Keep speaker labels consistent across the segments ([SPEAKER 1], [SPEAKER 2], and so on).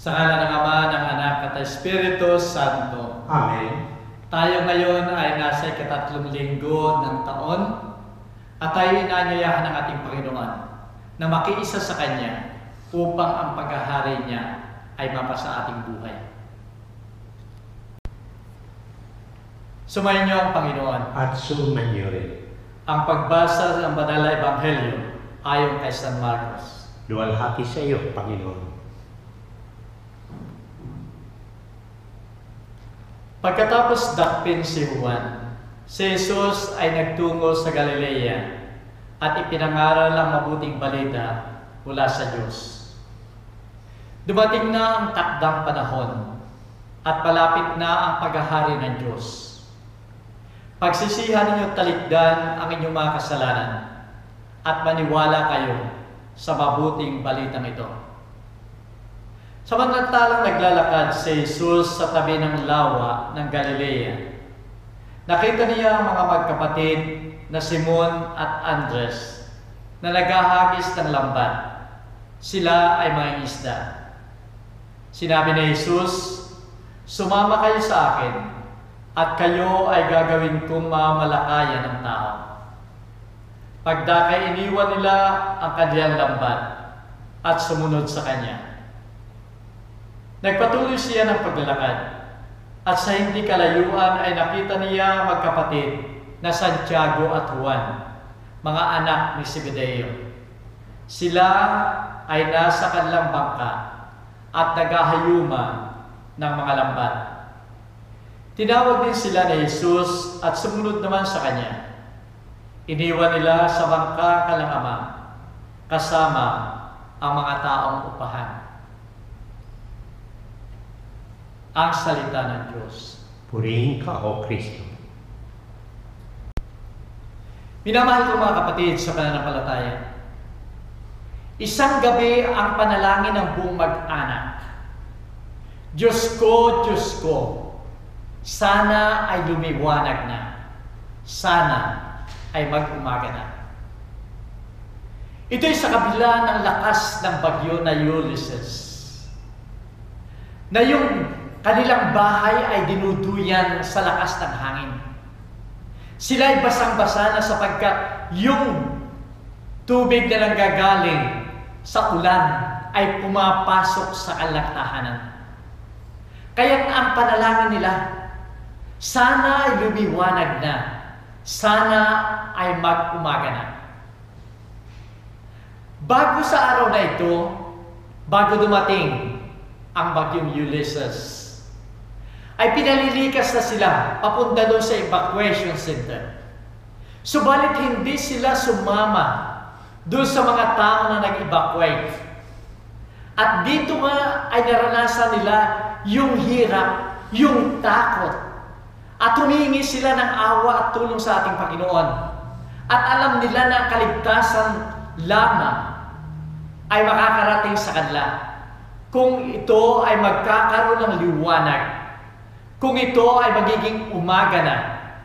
[SPEAKER 1] Sa ngalan ng Ama, ng Anak at Espiritu Santo.
[SPEAKER 2] Amen.
[SPEAKER 1] Tayo ngayon ay nasa ika-3 linggo ng taon at tayo inaanyayahan ng ating Panginoon na makiisa sa Kanya upang ang paghahari niya ay mapasa ating buhay. Sumayin niyo ang Panginoon.
[SPEAKER 2] At sumainyo rin.
[SPEAKER 1] Ang pagbasa ng Banal na Ebanghelyo ayon kay San Marcos.
[SPEAKER 2] Luwalhati sa iyo, Panginoon.
[SPEAKER 1] Pagkatapos dakpin si Juan, si Jesus ay nagtungo sa Galilea at ipinangaral ang mabuting balita mula sa Diyos. Dumating na ang takdang panahon at palapit na ang paghahari ng Diyos. Pagsisihan ninyo talikdan ang inyong mga kasalanan at maniwala kayo sa mabuting balitang ito. Samantalang naglalakad si Jesus sa tabi ng lawa ng Galilea, nakita niya ang mga magkapatid na Simon at Andres na naghahagis ng lambat. Sila ay mga isda. Sinabi ni Jesus, "Sumama kayo sa akin at kayo ay gagawin kong mamalakayan ng tao." Pagdakay iniwan nila ang kanilang lambat at sumunod sa Kanya. Nagpatuloy siya ng paglalakad at sa hindi kalayuan ay nakita niya magkapatid na Santiago at Juan, mga anak ni Zebedeo. Sila ay nasa kanilang bangka at naghahayuma ng mga lambat. Tinawag din sila ni Jesus at sumunod naman sa Kanya. Iniwan nila sa bangka kanilang ama kasama ang mga taong upahan. Ang salita ng Diyos.
[SPEAKER 2] Purihin ka, O Kristo.
[SPEAKER 1] Minamahal ko mga kapatid sa pananampalataya. Isang gabi ang panalangin ng buong mag-anak. Diyos ko, sana ay lumiwanag na. Sana ay mag-umaga na. Ito'y sa kabila ng lakas ng bagyo na Ulysses, na yung kanilang bahay ay dinuduyan sa lakas ng hangin. Sila ay basang-basa na sapagkat yung tubig na nanggagaling sa ulan ay pumapasok sa kanilang tahanan. Kaya ang panalangin nila, sana ay lumiwanag na, sana ay mag-umaga na. Bago sa araw na ito, bago dumating ang bagyong Ulysses, ay pinalilikas na sila papunta doon sa evacuation center. Subalit hindi sila sumama doon sa mga tao na nag-evacuate. At dito nga ay naranasan nila yung hirap, yung takot. At humingi sila ng awa at tulong sa ating Panginoon. At alam nila na ang kaligtasan lamang ay makakarating sa kanila kung ito ay magkakaroon ng liwanag, kung ito ay magiging umaga na,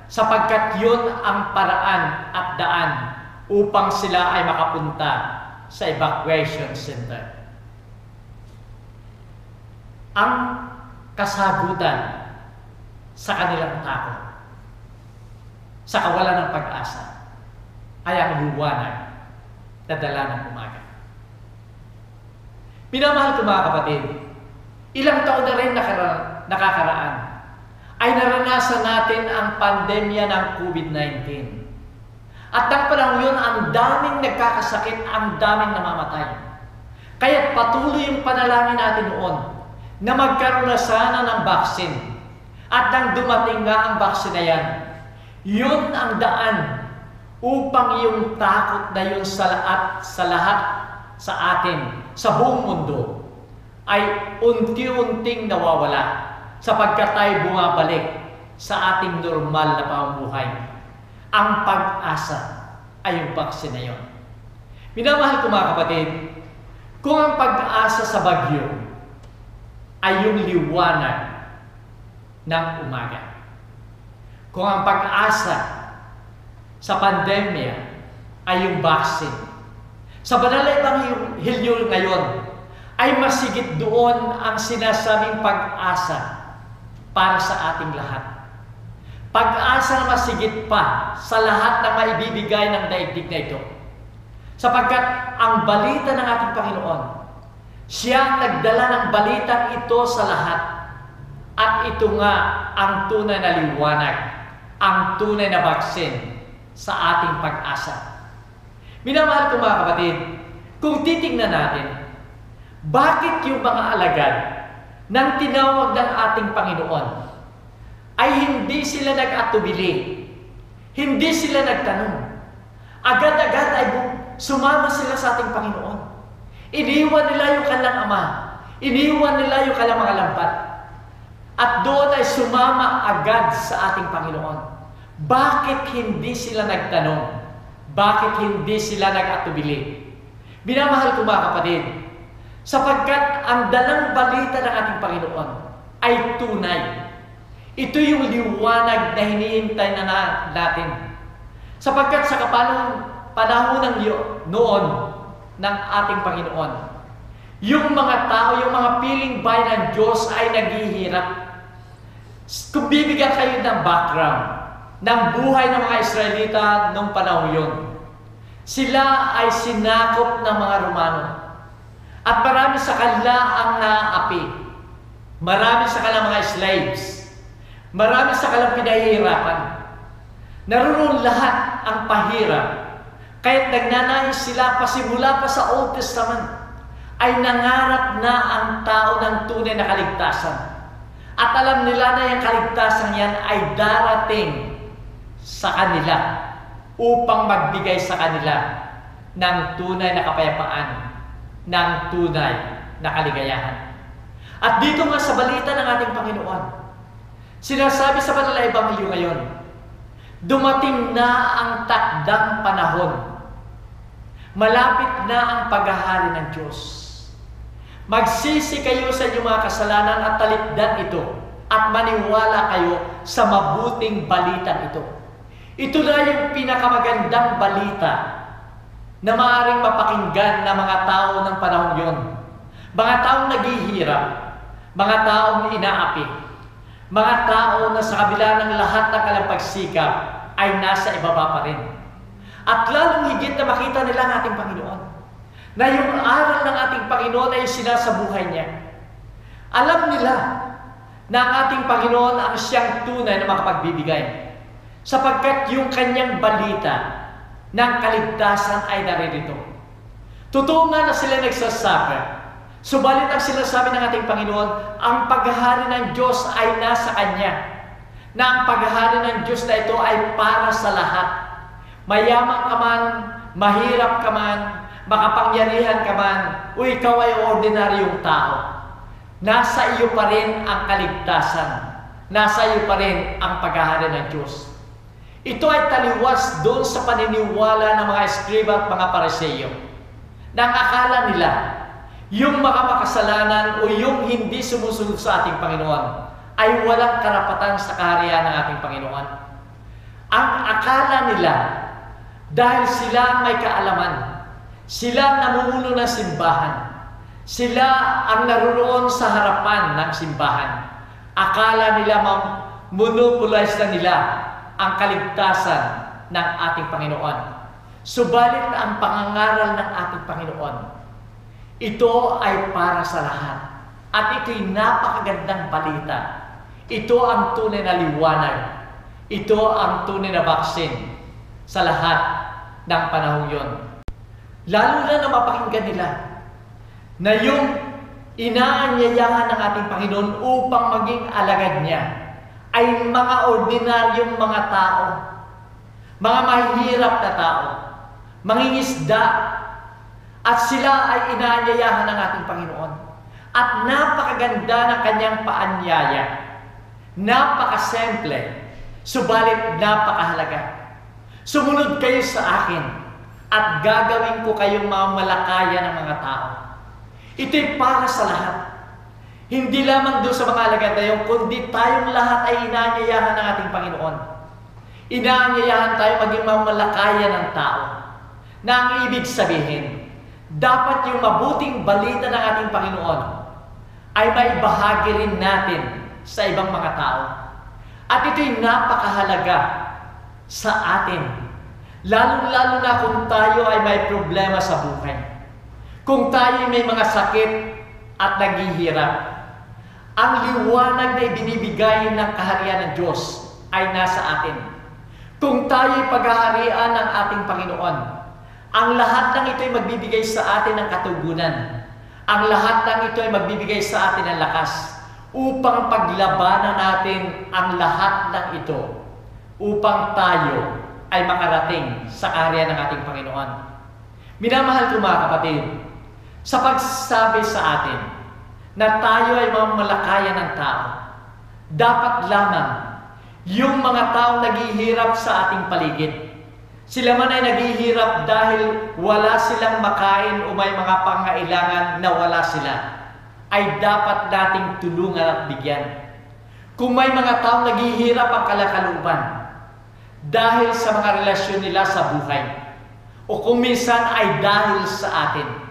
[SPEAKER 1] sapagkat yun ang paraan at daan upang sila ay makapunta sa evacuation center. Ang kasagutan sa kanilang takot, sa kawalan ng pag-asa, ay ang liwanag na dala ng umaga. Minamahal ko mga kapatid, ilang taon na rin nakakaraan ay naranasan natin ang pandemya ng COVID-19. At ng panahon yun, ang daming nagkakasakit, ang daming namamatay. Kaya patuloy yung panalangin natin noon na magkaroon na sana ng vaccine. At nang dumating nga ang vaccine na yan, yun ang daan upang yung takot na yun sa lahat sa atin, sa buong mundo, ay unti-unting nawawala sapagkat tayo bumabalik sa ating normal na pamumuhay. Ang pag-asa ay yung vaccine na yun. Minamahal ko mga kapatid, kung ang pag-asa sa bagyo ay yung liwanag ng umaga, kung ang pag-asa sa pandemya ay yung vaccine, sa Banal na Ebanghelyo ngayon ay masigit doon ang sinasabing pag-asa para sa ating lahat. Pag-asa na masigit pa sa lahat na maibibigay ng daigdig na ito. Sapagkat ang balita ng ating Panginoon, siya ang nagdala ng balitang ito sa lahat. At ito nga ang tunay na liwanag, ang tunay na baksin sa ating pag-asa. Minamahal ko mga kapatid, kung titingnan natin, bakit yung mga alagad ng tinawag ng ating Panginoon ay hindi sila nag-atubili, hindi sila nagtanong. Agad-agad ay sumama sila sa ating Panginoon. Iniwan nila yung kanilang ama, iniwan nila yung kanilang mga lampat, at doon ay sumama agad sa ating Panginoon. Bakit hindi sila nagtanong? Bakit hindi sila nag-atubili? Minamahal ko mga kapatid, sapagkat ang dalang balita ng ating Panginoon ay tunay. Ito yung liwanag na hinihintay na natin. Sapagkat sa panahon ng noon ng ating Panginoon, yung mga tao, yung mga piling bayan ng Diyos ay naghihirap. Kung bibigyan kayo ng background ng buhay ng mga Israelita noong panahon yun, sila ay sinakop ng mga Romano. At marami sa kanila ang naapi. Marami sa kanila mga slaves. Marami sa kanila pinahihirapan. Naroon lahat ang pahirap. Kaya't nagnanais sila pasimula pa sa Old Testament ay nangarap na ang tao ng tunay na kaligtasan. At alam nila na yung kaligtasan yan ay darating sa kanila upang magbigay sa kanila ng tunay na kapayapaan, ng tunay na kaligayahan. At dito nga sa balita ng ating Panginoon, sinasabi sa banal na ebanghelyo ngayon, dumating na ang takdang panahon. Malapit na ang paghahari ng Diyos. Magsisi kayo sa inyong mga kasalanan at talikdan ito at maniwala kayo sa mabuting balitang ito. Ito na yung pinakamagandang balita na maaaring mapakinggan ng mga tao ng panahon yon. Mga taong naghihirap, mga taong inaapi, mga tao na sa kabila ng lahat ng kanilang pagsikap ay nasa ibaba pa rin. At lalong higit na makita nila ang ating Panginoon, na yung aral ng ating Panginoon ay sinasabuhay niya. Alam nila na ang ating Panginoon ang siyang tunay na makapagbibigay, sapagkat yung kanyang balita ng kaligtasan ay naririto. Totoo nga na sila nagsasabi, subalit ang sinasabi ng ating Panginoon, ang paghahari ng Diyos ay nasa Kanya, na ang paghahari ng Diyos na ito ay para sa lahat. Mayaman ka man, mahirap ka man, makapangyarihan ka man, o ikaw ay ordinaryong tao, nasa iyo pa rin ang kaligtasan, nasa iyo pa rin ang paghahari ng Diyos. Ito ay taliwas doon sa paniniwala ng mga eskriba at mga Pariseo, na ang akala nila, yung mga makasalanan o yung hindi sumusunod sa ating Panginoon ay walang karapatan sa kaharian ng ating Panginoon. Ang akala nila, dahil sila ang may kaalaman, sila ang namumuno ng simbahan, sila ang naroon sa harapan ng simbahan, akala nila monopolize na nila ang kaligtasan ng ating Panginoon. Subalit ang pangangaral ng ating Panginoon, ito ay para sa lahat. At ito'y napakagandang balita. Ito ang tunay na liwanag. Ito ang tunay na baksin sa lahat ng panahon yon. Lalo na na mapakinggan nila na yung inaanyayahan ng ating Panginoon upang maging alagad niya ay mga ordinaryong mga tao, mga mahihirap na tao, mangingisda, at sila ay inaanyayahan ng ating Panginoon. At napakaganda ng kanyang paanyaya, napakasimple, subalit napakahalaga. Sumunod kayo sa akin at gagawin ko kayong mamalakaya ng mga tao. Ito'y para sa lahat. Hindi lamang doon sa mga alagad na yun, kundi tayong lahat ay inaanyayahan ng ating Panginoon. Inaanyayahan tayo maging mamalakaya ng tao. Na ang ibig sabihin, dapat yung mabuting balita ng ating Panginoon ay maibahagi rin natin sa ibang mga tao. At ito'y napakahalaga sa atin, lalong-lalo na kung tayo ay may problema sa buhay. Kung tayo ay may mga sakit at naghihirap, ang liwanag na ibinibigay ng kaharian ng Diyos ay nasa atin. Kung tayo ay paghaharian ng ating Panginoon, ang lahat ng ito ay magbibigay sa atin ng katugunan. Ang lahat ng ito ay magbibigay sa atin ng lakas upang paglabanan natin ang lahat ng ito upang tayo ay makarating sa kaharian ng ating Panginoon. Minamahal ko mga kapatid, sa pagsasabi sa atin na tayo ay mamalakayan ng tao, dapat lamang yung mga tao naghihirap sa ating paligid. Sila man ay naghihirap dahil wala silang makain o may mga pangailangan na wala sila, ay dapat nating tulungan at bigyan. Kung may mga tao naghihirap ang kalakaluban dahil sa mga relasyon nila sa buhay, o kung minsan ay dahil sa atin,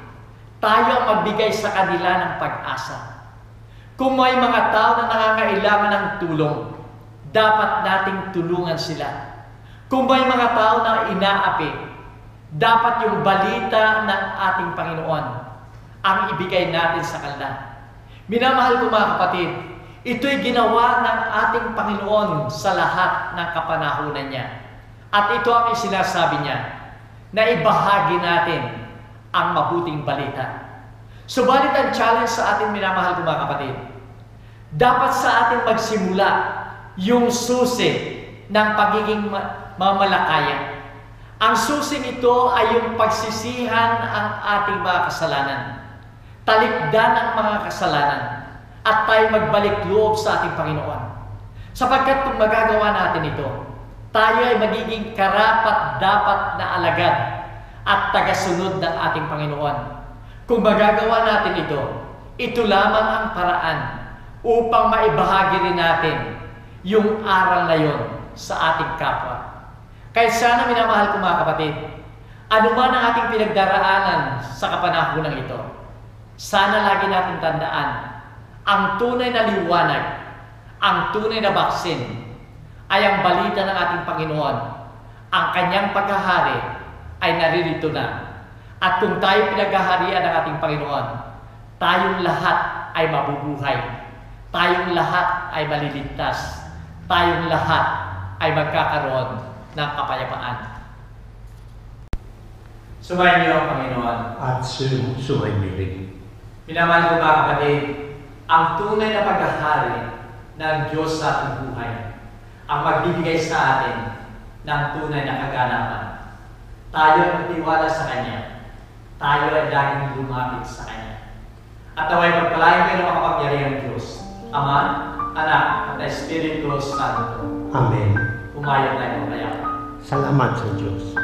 [SPEAKER 1] tayo ang magbigay sa kanila ng pag-asa. Kung may mga tao na nangangailangan ng tulong, dapat nating tulungan sila. Kung may mga tao na inaapi, dapat yung balita ng ating Panginoon ang ibigay natin sa kanila. Minamahal ko mga kapatid, ito'y ginawa ng ating Panginoon sa lahat ng kapanahunan niya. At ito ang isinasabi niya, na ibahagi natin ang mabuting balita. Subalit ang challenge sa atin, minamahal ko mga kapatid, dapat sa atin magsimula yung susi ng pagiging mamalakayan. Ang susing ito ay yung pagsisihan ang ating mga kasalanan, talikdan ang mga kasalanan, at tayo magbalik loob sa ating Panginoon. Sapagkat kung magagawa natin ito, tayo ay magiging karapat-dapat na alagad at tagasunod ng ating Panginoon. Kung magagawa natin ito lamang ang paraan upang maibahagi rin natin yung aral na yon sa ating kapwa. Kaya sana minamahal ko mga kapatid, ano man ang ating pinagdaraanan sa kapanahunan ito, sana lagi natin tandaan, ang tunay na liwanag, ang tunay na baksin, ay ang balita ng ating Panginoon. Ang kanyang paghahari ay naririto na. At kung tayo pinaghaharian ng ating Panginoon, tayong lahat ay mabubuhay. Tayong lahat ay maliligtas. Tayong lahat ay magkakaroon ng kapayapaan. Sumayin niyo ang Panginoon.
[SPEAKER 2] At sumayin niyo rin.
[SPEAKER 1] Minamahal ko mga kapatid, ang tunay na paghahari ng Diyos sa ating buhay ang magbibigay sa atin ng tunay na kaganapan. Tayo ay magtiwala sa Kanya. Tayo ay laging lumapit sa Kanya. At naway magpalain kayo ng makapangyarihang Diyos, Ama, Anak, at Espiritu Santo.
[SPEAKER 2] Amen.
[SPEAKER 1] Pumayag na ito kaya.
[SPEAKER 2] Salamat sa Diyos.